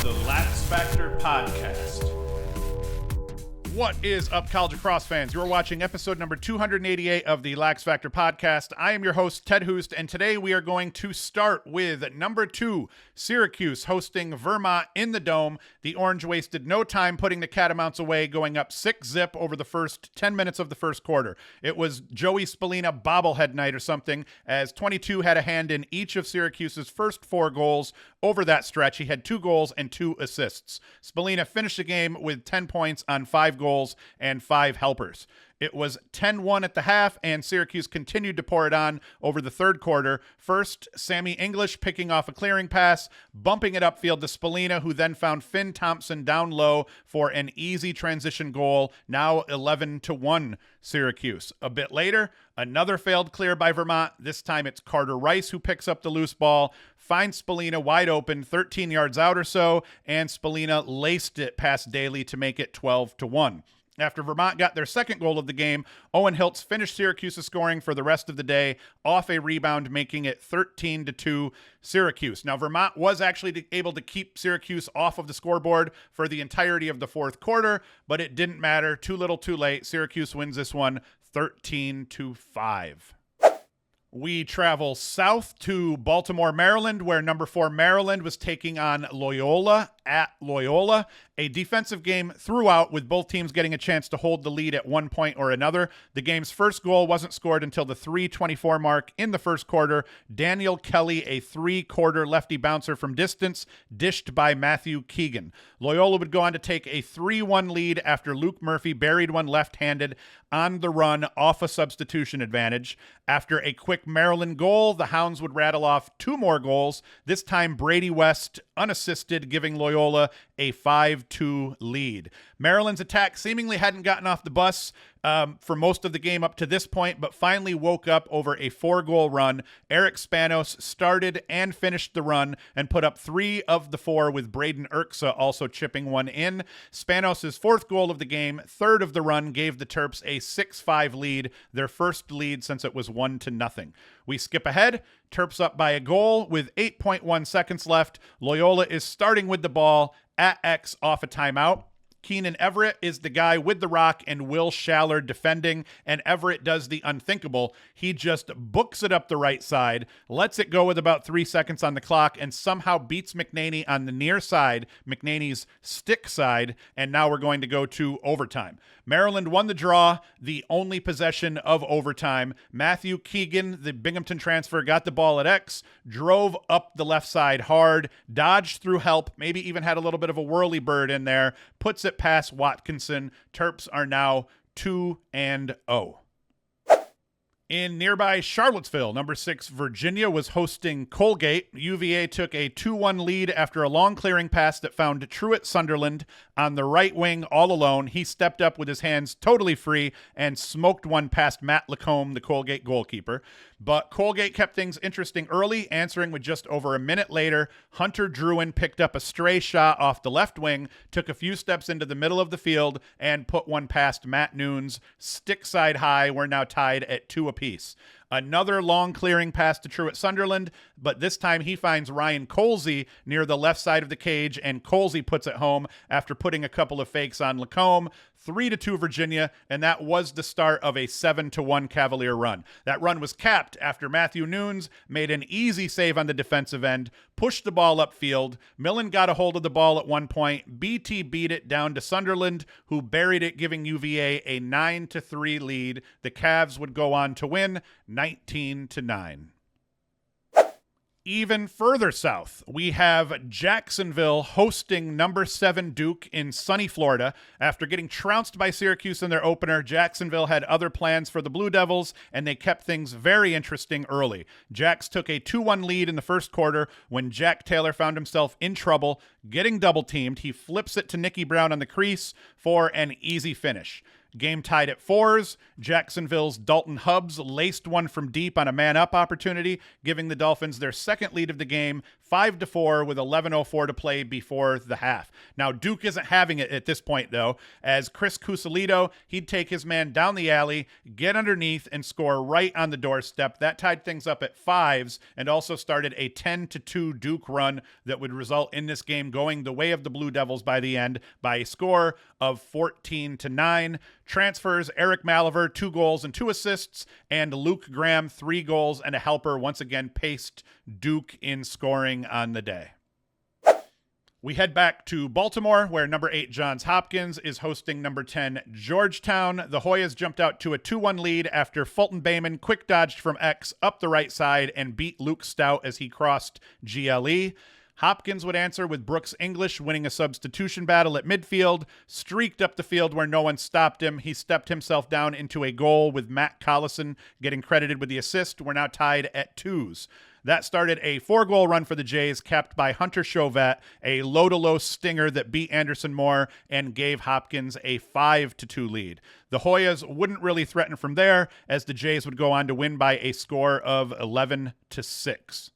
the LaxFactor podcast. What is up, college lacrosse fans? You're watching episode number 288 of the LaxFactor podcast. I am your host, Ted Hoost, and today we are going to start with number 2, Syracuse hosting Vermont in the Dome. The Orange wasted no time putting the Catamounts away, going up 6-zip over the first 10 minutes of the first quarter. It was Joey Spallina bobblehead night or something, as 22 had a hand in each of Syracuse's first 4 goals over that stretch. He had 2 goals and 2 assists. Spallina finished the game with 10 points on 5 goals and 5 helpers. It was 10-1 at the half, and Syracuse continued to pour it on over the third quarter. First, Sammy English picking off a clearing pass, bumping it upfield to Spallina, who then found Finn Thompson down low for an easy transition goal, now 11-1 Syracuse. A bit later, another failed clear by Vermont. This time it's Carter Rice who picks up the loose ball, finds Spallina wide open, 13 yards out or so, and Spallina laced it past Daly to make it 12-1. After Vermont got their second goal of the game, Owen Hiltz finished Syracuse's scoring for the rest of the day off a rebound, making it 13-2 Syracuse. Now, Vermont was actually able to keep Syracuse off of the scoreboard for the entirety of the fourth quarter, but it didn't matter. Too little, too late. Syracuse wins this one 13-5. We travel south to Baltimore, Maryland, where number 4 Maryland was taking on Loyola at Loyola. A defensive game throughout, with both teams getting a chance to hold the lead at one point or another. The game's first goal wasn't scored until the 3:24 mark in the first quarter. Daniel Kelly, a 3-quarter lefty bouncer from distance, dished by Matthew Keegan. Loyola would go on to take a 3-1 lead after Luke Murphy buried one left-handed on the run off a substitution advantage. After a quick Maryland goal, the Hounds would rattle off 2 more goals, this time Brady West unassisted, giving Loyola a 5-2 lead. Maryland's attack seemingly hadn't gotten off the bus for most of the game up to this point, but finally woke up over a 4-goal run. Eric Spanos started and finished the run and put up 3 of the 4, with Braden Urksa also chipping one in. Spanos' 4th goal of the game, 3rd of the run, gave the Terps a 6-5 lead, their first lead since it was 1-0. We skip ahead. Terps up by a goal with 8.1 seconds left. Loyola is starting with the ball at X off a timeout. Keenan Everett is the guy with the rock and Will Shallard defending, and Everett does the unthinkable. He just books it up the right side, lets it go with about 3 seconds on the clock, and somehow beats McNaney on the near side, McNaney's stick side, and now we're going to go to overtime. Maryland won the draw, the only possession of overtime. Matthew Keegan, the Binghamton transfer, got the ball at X, drove up the left side hard, dodged through help, maybe even had a little bit of a whirly bird in there, puts it past Watkinson. Terps are now 2-0. In nearby Charlottesville, number 6 Virginia was hosting Colgate. UVA took a 2-1 lead after a long clearing pass that found Truett Sunderland on the right wing all alone. He stepped up with his hands totally free and smoked one past Matt Lacombe, the Colgate goalkeeper. But Colgate kept things interesting early, answering with just over a minute later. Hunter Druin picked up a stray shot off the left wing, took a few steps into the middle of the field, and put one past Matt Nunes, stick side high. We're now tied at 2 apiece. Another long clearing pass to Truett Sunderland, but this time he finds Ryan Colsey near the left side of the cage, and Colsey puts it home after putting a couple of fakes on Lacombe. 3-2 Virginia, and that was the start of a 7-1 Cavalier run. That run was capped after Matthew Nunes made an easy save on the defensive end, pushed the ball upfield. Millen got a hold of the ball at one point. BT beat it down to Sunderland, who buried it, giving UVA a 9-3 lead. The Cavs would go on to win 19-9. Even further south, we have Jacksonville hosting number 7 Duke in sunny Florida. After getting trounced by Syracuse in their opener, Jacksonville had other plans for the Blue Devils, and they kept things very interesting early. Jacks took a 2-1 lead in the first quarter when Jack Taylor found himself in trouble, getting double-teamed. He flips it to Nicky Brown on the crease for an easy finish. Game tied at 4s. Jacksonville's Dalton Hubbs laced one from deep on a man-up opportunity, giving the Dolphins their second lead of the game, 5-4 with 11:04 to play before the half. Now, Duke isn't having it at this point, though, as Chris Cusalito, he'd take his man down the alley, get underneath, and score right on the doorstep. That tied things up at 5s and also started a 10-2 Duke run that would result in this game going the way of the Blue Devils by the end by a score of 14-9. Transfers, Eric Maliver, 2 goals and 2 assists, and Luke Graham, 3 goals and a helper, once again paced Duke in scoring on the day. We head back to Baltimore, where number 8 Johns Hopkins is hosting number 10 Georgetown. The Hoyas jumped out to a 2-1 lead after Fulton Bayman quick dodged from X up the right side and beat Luke Stout as he crossed GLE. Hopkins would answer with Brooks English winning a substitution battle at midfield, streaked up the field where no one stopped him. He stepped himself down into a goal with Matt Collison getting credited with the assist. We're now tied at 2s. That started a 4-goal run for the Jays, capped by Hunter Chauvet, a low-to-low stinger that beat Anderson Moore and gave Hopkins a 5-2 lead. The Hoyas wouldn't really threaten from there, as the Jays would go on to win by a score of 11-6.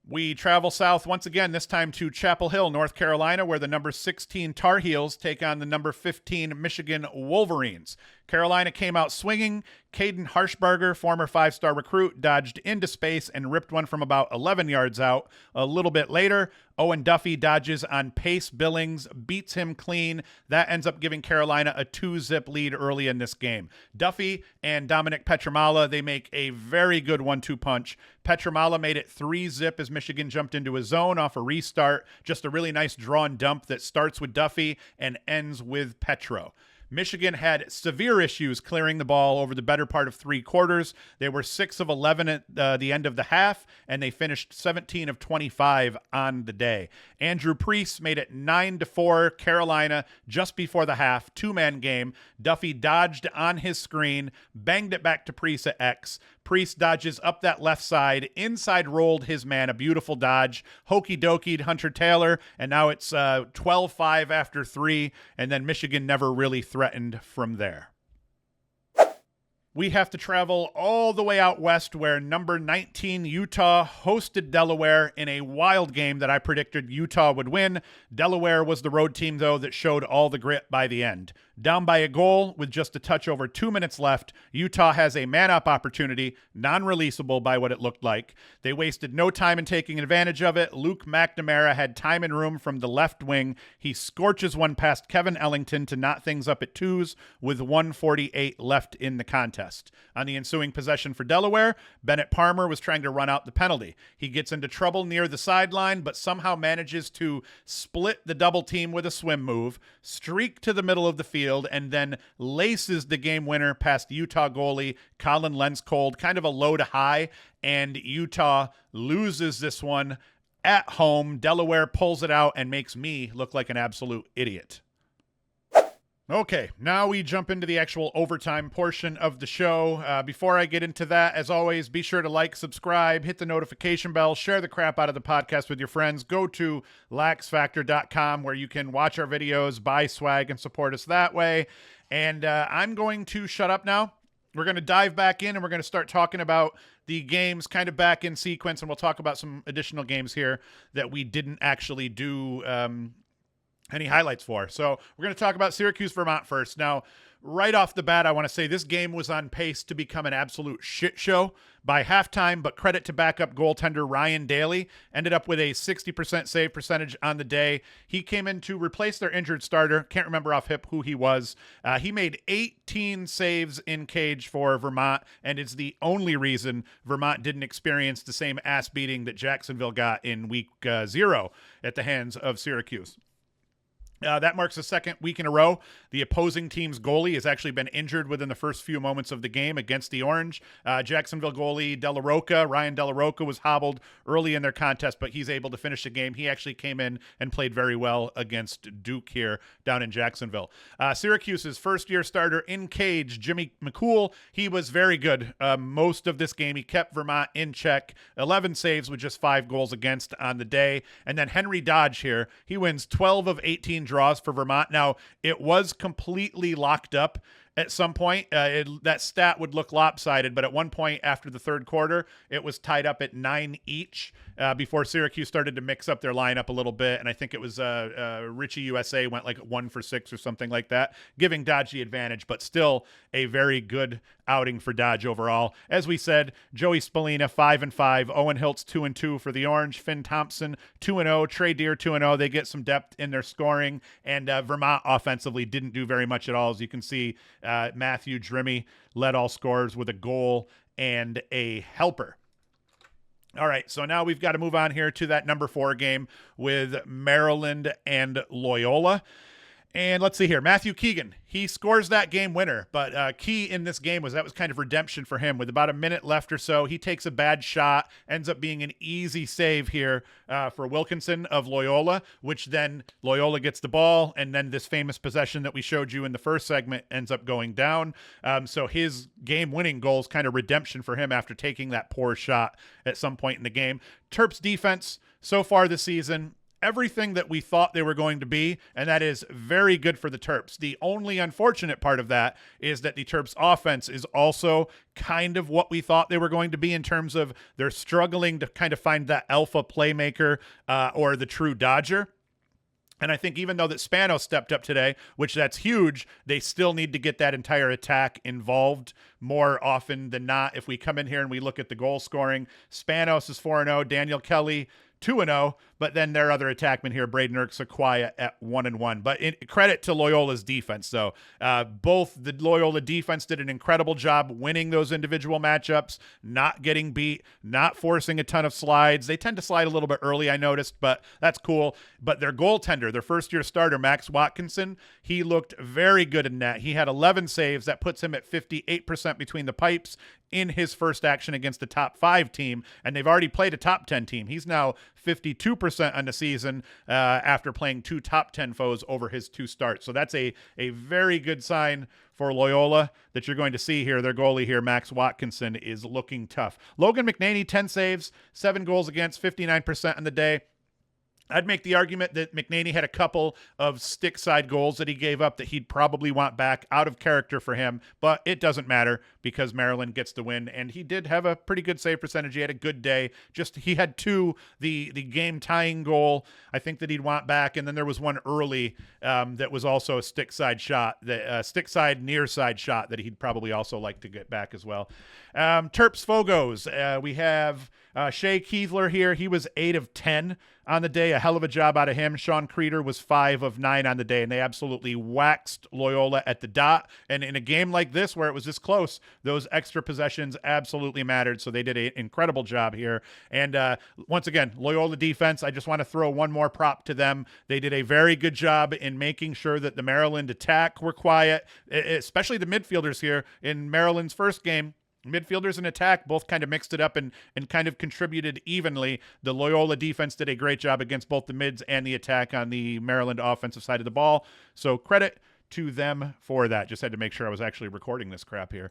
We travel south once again, this time to Chapel Hill, North Carolina, where the number 16 Tar Heels take on the number 15 Michigan Wolverines. Carolina came out swinging. Caden Harshbarger, former 5-star recruit, dodged into space and ripped one from about 11 yards out. A little bit later, Owen Duffy dodges on Pace Billings, beats him clean. That ends up giving Carolina a 2-zip lead early in this game. Duffy and Dominic Petramala, they make a very good 1-2 punch. Petramala made it 3-zip as Michigan jumped into a zone off a restart. Just a really nice draw and dump that starts with Duffy and ends with Petro. Michigan had severe issues clearing the ball over the better part of 3 quarters. They were 6 of 11 at the end of the half, and they finished 17 of 25 on the day. Andrew Priest made it 9-4 Carolina just before the half, 2-man game. Duffy dodged on his screen, banged it back to Priest at X. Priest dodges up that left side, inside rolled his man, a beautiful dodge, hokey dokied Hunter Taylor, and now it's 12-5 after 3, and then Michigan never really threatened from there. We have to travel all the way out west, where number 19 Utah hosted Delaware in a wild game that I predicted Utah would win. Delaware was the road team, though, that showed all the grit by the end. Down by a goal with just a touch over 2 minutes left, Utah has a man-up opportunity, non-releasable by what it looked like. They wasted no time in taking advantage of it. Luke McNamara had time and room from the left wing. He scorches one past Kevin Ellington to knot things up at 2s with 1:48 left in the contest. On the ensuing possession for Delaware, Bennett Palmer was trying to run out the penalty. He gets into trouble near the sideline, but somehow manages to split the double team with a swim move, streak to the middle of the field, and then laces the game winner past Utah goalie Colin Lenskold, kind of a low to high, and Utah loses this one at home. Delaware pulls it out and makes me look like an absolute idiot. Okay, now we jump into the actual overtime portion of the show. Before I get into that, as always, be sure to like, subscribe, hit the notification bell, share the crap out of the podcast with your friends. Go to LaxFactor.com where you can watch our videos, buy swag, and support us that way. And I'm going to shut up now. We're going to dive back in, and we're going to start talking about the games kind of back in sequence, and we'll talk about some additional games here that we didn't actually do any highlights for. So we're going to talk about Syracuse, Vermont first. Now, right off the bat, I want to say this game was on pace to become an absolute shit show by halftime, but credit to backup goaltender Ryan Daly. Ended up with a 60% save percentage on the day. He came in to replace their injured starter. Can't remember off hip who he was. He made 18 saves in cage for Vermont, and it's the only reason Vermont didn't experience the same ass beating that Jacksonville got in week 0 at the hands of Syracuse. That marks the second week in a row the opposing team's goalie has actually been injured within the first few moments of the game against the Orange. Jacksonville goalie Ryan De La Rocca was hobbled early in their contest, but he's able to finish the game. He actually came in and played very well against Duke here down in Jacksonville. Syracuse's first-year starter in cage, Jimmy McCool, he was very good most of this game. He kept Vermont in check, 11 saves with just 5 goals against on the day. And then Henry Dodge here, he wins 12 of 18 13 draws for Vermont. Now, it was completely locked up at some point. That stat would look lopsided, but at one point after the third quarter, it was tied up at 9 each before Syracuse started to mix up their lineup a little bit. And I think it was Richie USA went like 1 for 6 or something like that, giving Dodge the advantage, but still a very good outing for Dodge overall. As we said, Joey Spallina 5-5, Owen Hiltz 2-2 for the Orange, Finn Thompson 2-0, Trey Deer 2-0. They get some depth in their scoring, and Vermont offensively didn't do very much at all. As you can see, Matthew Drimmy led all scorers with a goal and a helper. All right, so now we've got to move on here to that number 4 game with Maryland and Loyola. And let's see here. Matthew Keegan, he scores that game winner, but key in this game was kind of redemption for him. With about a minute left or so, he takes a bad shot, ends up being an easy save here for Wilkinson of Loyola, which then Loyola gets the ball, and then this famous possession that we showed you in the first segment ends up going down. So his game-winning goal is kind of redemption for him after taking that poor shot at some point in the game. Terps defense so far this season, everything that we thought they were going to be, and that is very good for the Terps. The only unfortunate part of that is that the Terps offense is also kind of what we thought they were going to be in terms of they're struggling to kind of find that alpha playmaker or the true Dodger. And I think even though that Spanos stepped up today, which that's huge, they still need to get that entire attack involved more often than not. If we come in here and we look at the goal scoring, Spanos is 4-0, Daniel Kelly 2-0, but then their other attackman here, Braden Erksa, quiet at 1-1. But credit to Loyola's defense, though. Both the Loyola defense did an incredible job winning those individual matchups, not getting beat, not forcing a ton of slides. They tend to slide a little bit early, I noticed, but that's cool. But their goaltender, their first-year starter, Max Watkinson, he looked very good in net. He had 11 saves. That puts him at 58% between the pipes in his first action against the top 5 team, and they've already played a top 10 team. He's now 52% on the season after playing 2 top 10 foes over his 2 starts. So that's a very good sign for Loyola that you're going to see here. Their goalie here, Max Watkinson, is looking tough. Logan McNaney, 10 saves, 7 goals against, 59% on the day. I'd make the argument that McNaney had a couple of stick side goals that he gave up that he'd probably want back, out of character for him, but it doesn't matter because Maryland gets the win, and he did have a pretty good save percentage. He had a good day. Just he had 2, the game tying goal I think that he'd want back, and then there was one early that was also a stick side shot, stick side near side shot that he'd probably also like to get back as well. Terps Fogos, we have Shea Keithler here. He was 8 of 10 on the day. A hell of a job out of him. Sean Creeder was 5 of 9 on the day, and they absolutely waxed Loyola at the dot. And in a game like this where it was this close, those extra possessions absolutely mattered. So they did an incredible job here. And once again, Loyola defense, I just want to throw one more prop to them. They did a very good job in making sure that the Maryland attack were quiet, especially the midfielders here in Maryland's first game. Midfielders and attack both kind of mixed it up and kind of contributed evenly. The Loyola defense did a great job against both the mids and the attack on the Maryland offensive side of the ball. So credit to them for that. Just had to make sure I was actually recording this crap here.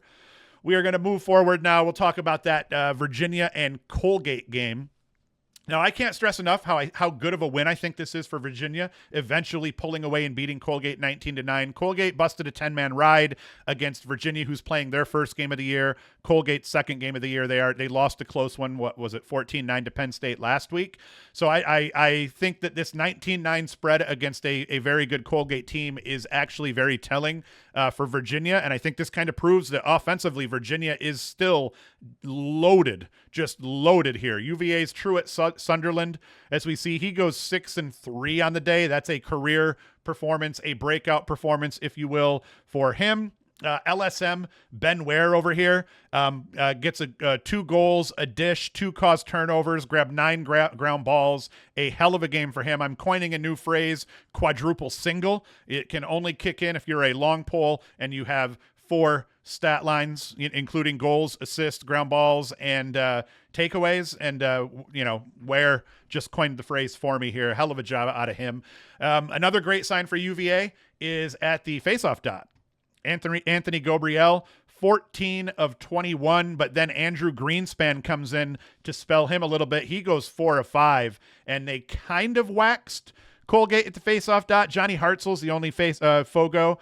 We are going to move forward now. We'll talk about that Virginia and Colgate game. Now, I can't stress enough how good of a win I think this is for Virginia, eventually pulling away and beating Colgate 19-9. Colgate busted a 10-man ride against Virginia, who's playing their first game of the year. Colgate's second game of the year. They lost a close one. What was it, 14-9 to Penn State last week? So I think that this 19-9 spread against a very good Colgate team is actually very telling for Virginia, and I think this kind of proves that offensively Virginia is still loaded, just loaded here. UVA's Truett Sunderland, as we see, he goes 6-3 on the day. That's a career performance, a breakout performance, if you will, for him. LSM, Ben Ware over here, gets 2 goals, a dish, 2 caused turnovers, grabbed 9 ground balls. A hell of a game for him. I'm coining a new phrase, quadruple single. It can only kick in if you're a long pole and you have 4 stat lines, including goals, assists, ground balls, and takeaways. And, Ware just coined the phrase for me here. Hell of a job out of him. Another great sign for UVA is at the faceoff dot. Anthony Gabriel, 14 of 21, but then Andrew Greenspan comes in to spell him a little bit. He goes 4 of 5, and they kind of waxed Colgate at the faceoff dot. Johnny Hartzell's the only Fogo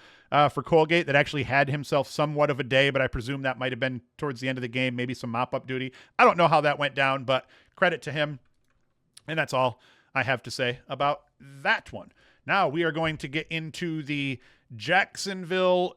for Colgate that actually had himself somewhat of a day, but I presume that might have been towards the end of the game, maybe some mop-up duty. I don't know how that went down, but credit to him. And that's all I have to say about that one. Now we are going to get into the Jacksonville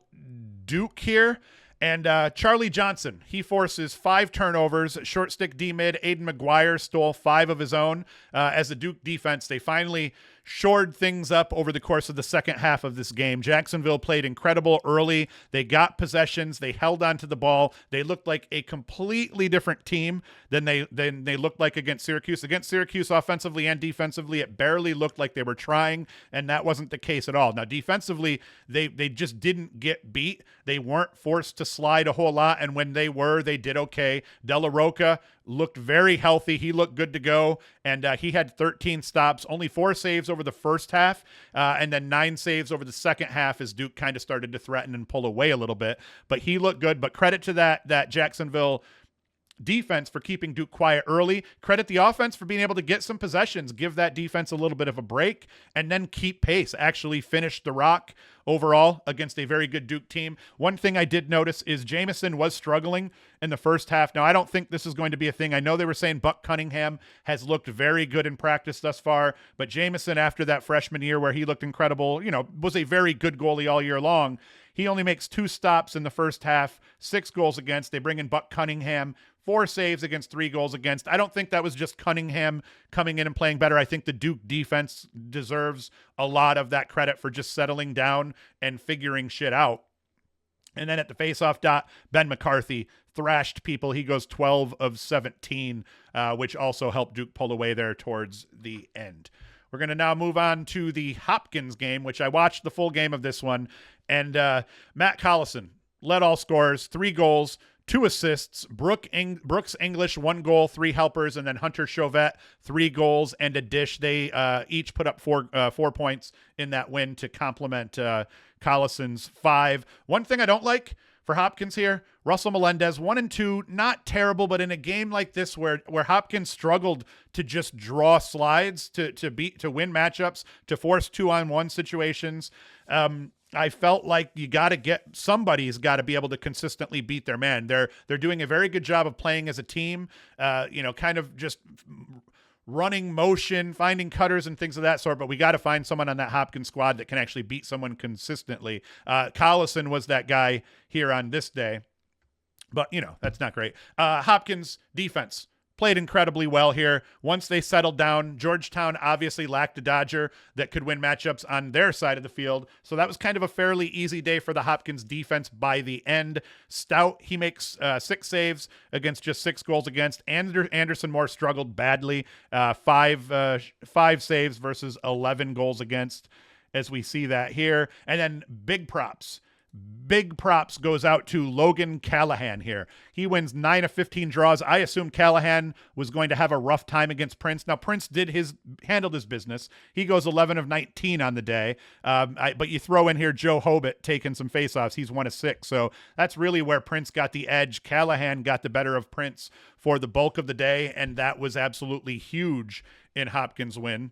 Duke here. And Charlie Johnson, he forces 5 turnovers. Short stick D-mid, Aiden McGuire stole 5 of his own. As the Duke defense, they finally shored things up over the course of the second half of this game. Jacksonville played incredible early. They got possessions. They held onto the ball. They looked like a completely different team than they looked like against Syracuse. Against Syracuse, offensively and defensively, it barely looked like they were trying, and that wasn't the case at all. Now, defensively, they just didn't get beat. They weren't forced to slide a whole lot, and when they were, they did okay. De La Roca looked very healthy. He looked good to go, and he had 13 stops, only 4 saves over the first half, and then 9 saves over the second half as Duke kind of started to threaten and pull away a little bit. But he looked good. But credit to that Jacksonville defense for keeping Duke quiet early. Credit the offense for being able to get some possessions, give that defense a little bit of a break, and then keep pace, actually finish the rock overall against a very good Duke team. One thing I did notice is Jamison was struggling in the first half. Now, I don't think this is going to be a thing. I know they were saying Buck Cunningham has looked very good in practice thus far, but Jamison, after that freshman year where he looked incredible, was a very good goalie all year long. He only makes 2 stops in the first half, 6 goals against. They bring in Buck Cunningham, 4 saves against, 3 goals against. I don't think that was just Cunningham coming in and playing better. I think the Duke defense deserves a lot of that credit for just settling down and figuring shit out. And then at the faceoff dot, Ben McCarthy thrashed people. He goes 12 of 17, which also helped Duke pull away there towards the end. We're going to now move on to the Hopkins game, which I watched the full game of this one. And Matt Collison led all scorers, 3 goals, 2 assists. Brooks English, 1 goal, 3 helpers, and then Hunter Chauvette, 3 goals and a dish. They each put up 4 points in that win to complement Collison's 5. One thing I don't like for Hopkins here, Russell Melendez, 1 and 2, not terrible, but in a game like this where Hopkins struggled to just draw slides, to win matchups, to force 2-on-1 situations, I felt like somebody's got to be able to consistently beat their man. They're doing a very good job of playing as a team, kind of just running motion, finding cutters and things of that sort, but we got to find someone on that Hopkins squad that can actually beat someone consistently. Collison was that guy here on this day, but that's not great. Hopkins defense played incredibly well here. Once they settled down, Georgetown obviously lacked a Dodger that could win matchups on their side of the field. So that was kind of a fairly easy day for the Hopkins defense by the end. Stout, he makes 6 saves against just 6 goals against. Anderson Moore struggled badly. 5 saves versus 11 goals against, as we see that here. And then big props goes out to Logan Callahan here. He wins 9 of 15 draws. I assume Callahan was going to have a rough time against Prince. Now, Prince handled his business. He goes 11 of 19 on the day. But you throw in here Joe Hobart taking some faceoffs. He's 1 of 6. So that's really where Prince got the edge. Callahan got the better of Prince for the bulk of the day, and that was absolutely huge in Hopkins' win.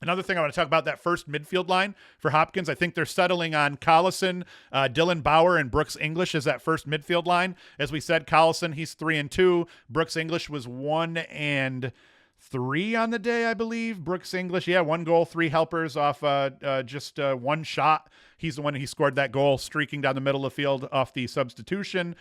Another thing I want to talk about, that first midfield line for Hopkins. I think they're settling on Collison, Dylan Bauer, and Brooks English as that first midfield line. As we said, Collison, he's 3 and 2. Brooks English was 1 and 3 on the day, I believe. Brooks English, 1 goal, 3 helpers off just 1 shot. He's the one who scored that goal, streaking down the middle of the field off the substitution.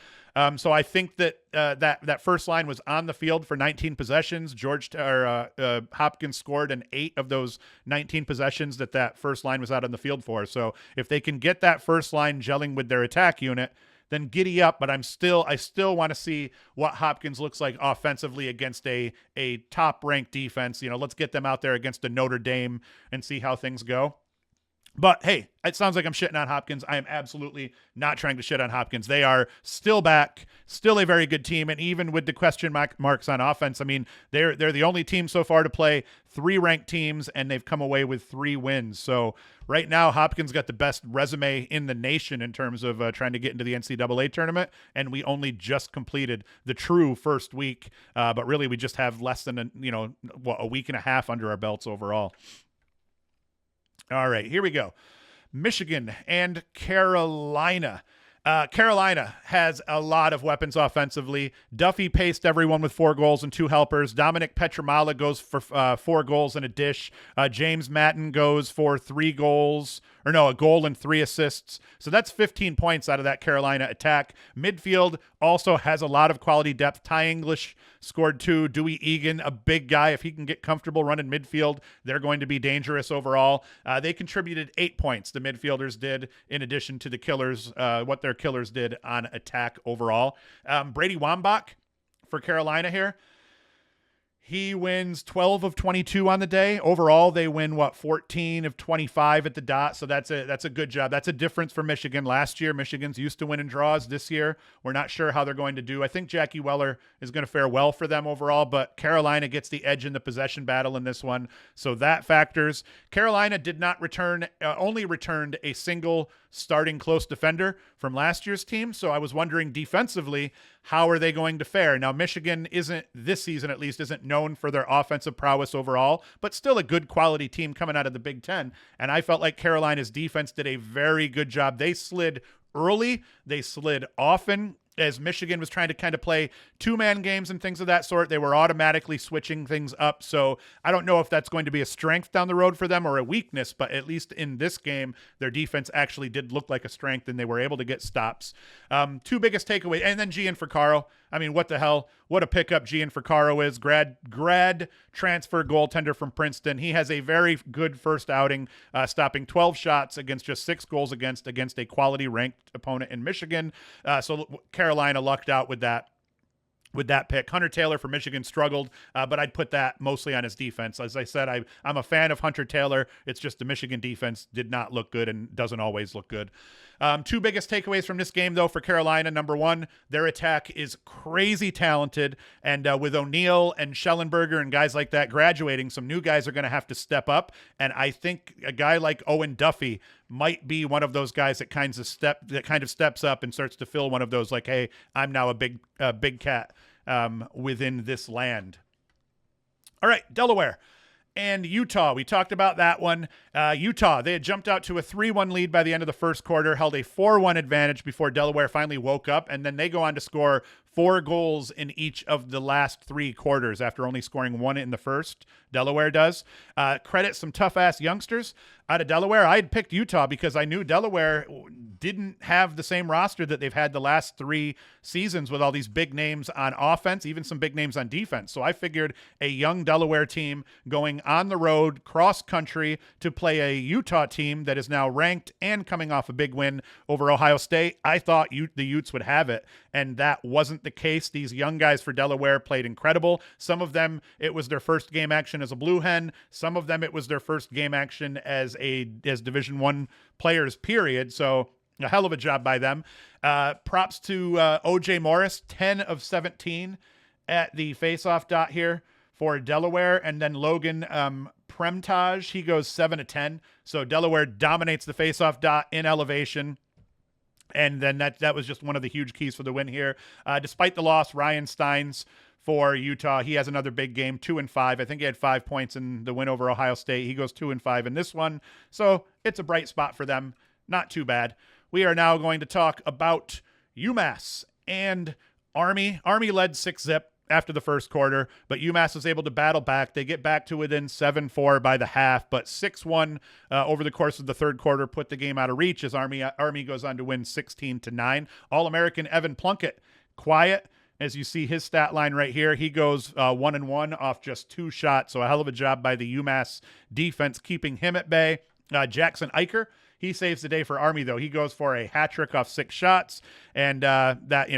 So I think that that first line was on the field for 19 possessions. Hopkins scored in 8 of those 19 possessions that first line was out on the field for. So if they can get that first line gelling with their attack unit, then giddy up. But I still want to see what Hopkins looks like offensively against a top-ranked defense. Let's get them out there against a Notre Dame and see how things go. But hey, it sounds like I'm shitting on Hopkins. I am absolutely not trying to shit on Hopkins. They are still back, still a very good team, and even with the question marks on offense, I mean, they're the only team so far to play 3 ranked teams, and they've come away with 3 wins. So right now, Hopkins got the best resume in the nation in terms of trying to get into the NCAA tournament, and we only just completed the true first week, but really we just have less than a week and a half under our belts overall. All right, here we go. Michigan and Carolina. Carolina has a lot of weapons offensively. Duffy paced everyone with 4 goals and 2 helpers. Dominic Petramala goes for 4 goals and a dish. James Matten goes for 3 goals, or no, a goal and 3 assists. So that's 15 points out of that Carolina attack. Midfield also has a lot of quality depth. Ty English scored 2. Dewey Egan, a big guy. If he can get comfortable running midfield, they're going to be dangerous overall. They contributed 8 points, the midfielders did, in addition to the killers, what their killers did on attack overall. Brady Wambach for Carolina here. He wins 12 of 22 on the day. Overall, they win, 14 of 25 at the dot. So that's a good job. That's a difference for Michigan. Last year, Michigan's used to winning draws. This year, we're not sure how they're going to do. I think Jackie Weller is going to fare well for them overall, but Carolina gets the edge in the possession battle in this one. So that factors. Carolina did not only returned a single starting close defender from last year's team. So I was wondering defensively, how are they going to fare? Now, Michigan this season at least, isn't known for their offensive prowess overall, but still a good quality team coming out of the Big Ten. And I felt like Carolina's defense did a very good job. They slid early. They slid often. As Michigan was trying to kind of play 2-man games and things of that sort, they were automatically switching things up. So I don't know if that's going to be a strength down the road for them or a weakness, but at least in this game, their defense actually did look like a strength and they were able to get stops. 2 biggest takeaways. And then Gian Fricaro. I mean, what the hell? What a pickup Gian Fricaro is. Grad transfer goaltender from Princeton. He has a very good first outing, stopping 12 shots against just 6 goals against a quality ranked opponent in Michigan. So Carolina lucked out with that pick. Hunter Taylor for Michigan struggled, but I'd put that mostly on his defense. As I said, I'm a fan of Hunter Taylor. It's just the Michigan defense did not look good and doesn't always look good. 2 biggest takeaways from this game, though, for Carolina. Number 1, their attack is crazy talented, and with O'Neal and Schellenberger and guys like that graduating, some new guys are going to have to step up, and I think a guy like Owen Duffy might be one of those guys that kind of steps up and starts to fill one of those, like, hey, I'm now a big cat within this land. All right, Delaware and Utah. We talked about that one. Utah, they had jumped out to a 3-1 lead by the end of the first quarter, held a 4-1 advantage before Delaware finally woke up, and then they go on to score 4 goals in each of the last 3 quarters after only scoring 1 in the first. Delaware does. Credit some tough-ass youngsters out of Delaware. I had picked Utah because I knew Delaware didn't have the same roster that they've had the last 3 seasons with all these big names on offense, even some big names on defense. So I figured a young Delaware team going on the road, cross-country, to play a Utah team that is now ranked and coming off a big win over Ohio State. I thought the Utes would have it, and that wasn't the case. These young guys for Delaware played incredible. Some of them, it was their first game action as a Blue Hen. Some of them, it was their first game action as Division I players, period. So a hell of a job by them. Props to OJ Morris, 10 of 17 at the faceoff dot here for Delaware. And then Logan Premtage, he goes 7 of 10. So Delaware dominates the faceoff dot in elevation. And then that was just one of the huge keys for the win here. Despite the loss, Ryan Steins for Utah, he has another big game, 2-5. I think he had 5 points in the win over Ohio State. He goes 2-5 in this one. So it's a bright spot for them. Not too bad. We are now going to talk about UMass and Army. Army led 6-0 after the first quarter, but UMass was able to battle back. They get back to within 7-4 by the half, but 6-1 over the course of the third quarter put the game out of reach as Army goes on to win 16-9. All-American Evan Plunkett, quiet, as you see his stat line right here. He goes 1-1 off just 2 shots, so a hell of a job by the UMass defense keeping him at bay. Jackson Eicher, he saves the day for Army, though. He goes for a hat trick off 6 shots, and that,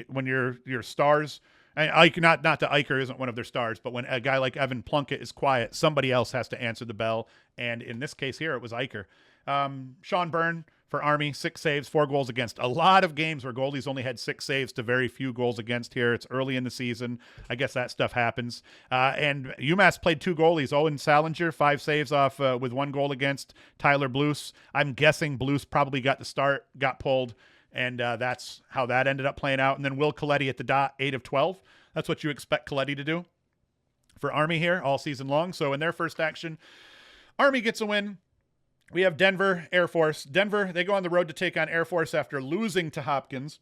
when your stars, and not that Eicher isn't one of their stars, but when a guy like Evan Plunkett is quiet, somebody else has to answer the bell, and in this case here, it was Eicher. Sean Byrne for Army, 6 saves, 4 goals against. A lot of games where goalies only had 6 saves to very few goals against here. It's early in the season. I guess that stuff happens. And UMass played 2 goalies. Owen Salinger, 5 saves off with 1 goal against. Tyler Blues. I'm guessing Blues probably got the start, got pulled, and that's how that ended up playing out. And then Will Coletti at the dot, 8 of 12. That's what you expect Coletti to do for Army here all season long. So in their first action, Army gets a win. We have Denver, Air Force. Denver, they go on the road to take on Air Force after losing to Hopkins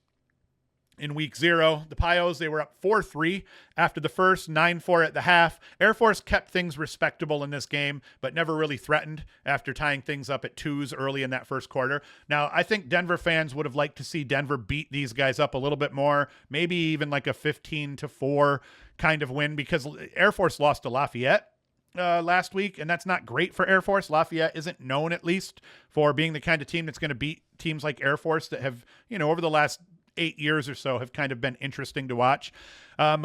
in week 0. The Pios, they were up 4-3 after the first, 9-4 at the half. Air Force kept things respectable in this game, but never really threatened after tying things up at 2s early in that first quarter. Now, I think Denver fans would have liked to see Denver beat these guys up a little bit more, maybe even like a 15-4 kind of win, because Air Force lost to Lafayette last week, and that's not great for Air Force. Lafayette isn't known, at least, for being the kind of team that's going to beat teams like Air Force that have, over the last 8 years or so have kind of been interesting to watch.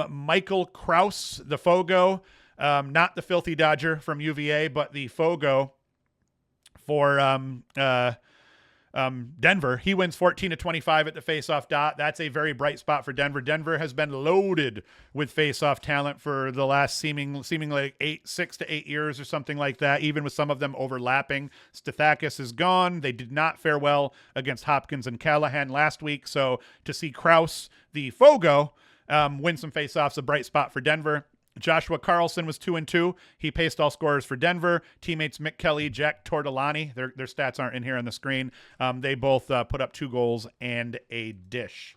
Michael Kraus, the Fogo, not the Filthy Dodger from UVA, but the Fogo for Denver. He wins 14-25 at the faceoff dot. That's a very bright spot for Denver. Denver has been loaded with faceoff talent for the last seemingly 6 to 8 years or something like that, even with some of them overlapping. Stathakis is gone. They did not fare well against Hopkins and Callahan last week, so to see Kraus, the Fogo, win some faceoffs, a bright spot for Denver. Joshua Carlson was 2-2. He paced all scorers for Denver. Teammates Mick Kelly, Jack Tortolani, their stats aren't in here on the screen. They both put up 2 goals and a dish.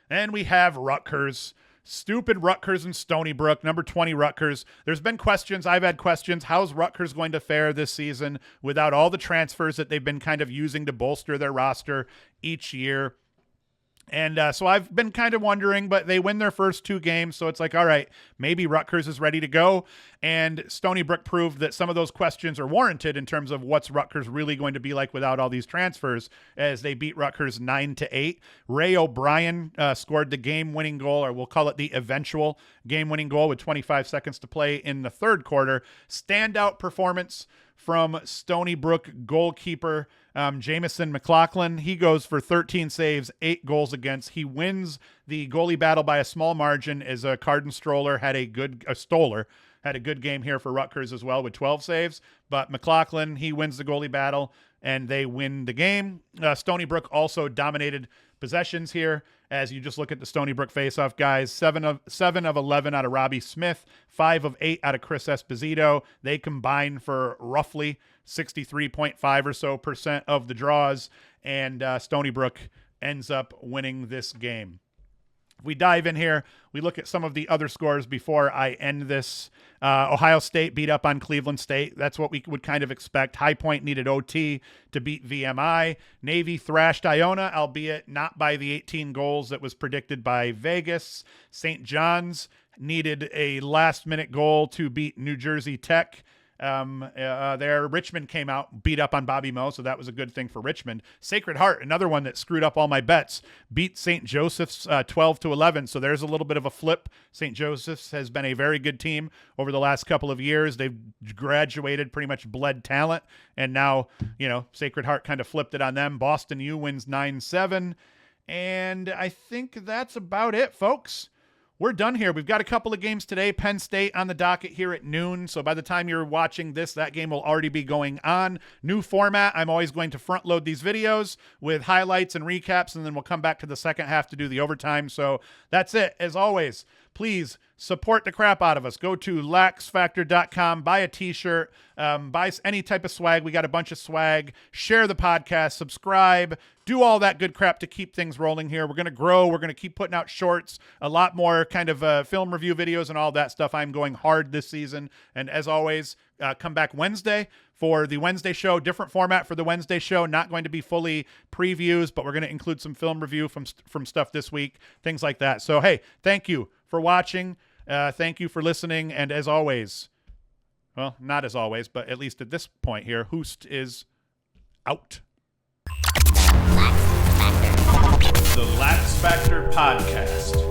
And we have Rutgers. Stupid Rutgers and Stony Brook, number 20 Rutgers. There's been questions. I've had questions. How's Rutgers going to fare this season without all the transfers that they've been kind of using to bolster their roster each year? And so I've been kind of wondering, but they win their first 2 games, so it's like, all right, maybe Rutgers is ready to go. And Stony Brook proved that some of those questions are warranted in terms of what's Rutgers really going to be like without all these transfers, as they beat Rutgers 9-8. Ray O'Brien scored the game-winning goal, or we'll call it the eventual game-winning goal, with 25 seconds to play in the third quarter. Standout performance from Stony Brook goalkeeper Jamison McLaughlin. He goes for 13 saves, 8 goals against. He wins the goalie battle by a small margin, as Carden Stoller had a good game here for Rutgers as well with 12 saves. But McLaughlin, he wins the goalie battle, and they win the game. Stony Brook also dominated possessions here, as you just look at the Stony Brook faceoff guys. 7 of 11 out of Robbie Smith, 5 of 8 out of Chris Esposito. They combine for roughly 63.5% or so of the draws, and Stony Brook ends up winning this game. If we dive in here, we look at some of the other scores before I end this. Ohio State beat up on Cleveland State. That's what we would kind of expect. High Point needed OT to beat VMI. Navy thrashed Iona, albeit not by the 18 goals that was predicted by Vegas. St. John's needed a last-minute goal to beat New Jersey Tech. Richmond came out, beat up on Bobby Moe, so that was a good thing for Richmond. Sacred Heart, another one that screwed up all my bets, beat St. Joseph's 12-11, so there's a little bit of a flip. St. Joseph's has been a very good team over the last couple of years. They've graduated, pretty much bled talent, and now, Sacred Heart kind of flipped it on them. Boston U wins 9-7, and I think that's about it, folks. We're done here. We've got a couple of games today. Penn State on the docket here at noon. So by the time you're watching this, that game will already be going on. New format. I'm always going to front load these videos with highlights and recaps, and then we'll come back to the second half to do the overtime. So that's it. As always, please support the crap out of us. Go to LaxFactor.com, buy a t-shirt, buy any type of swag. We got a bunch of swag. Share the podcast, subscribe, do all that good crap to keep things rolling here. We're going to grow. We're going to keep putting out shorts, a lot more kind of film review videos and all that stuff. I'm going hard this season. And as always, come back Wednesday for the Wednesday show. Different format for the Wednesday show. Not going to be fully previews, but we're going to include some film review from stuff this week, things like that. So, hey, thank you for watching. Thank you for listening. And as always, well, not as always, but at least at this point here, Hoost is out. The LaxFactor Podcast.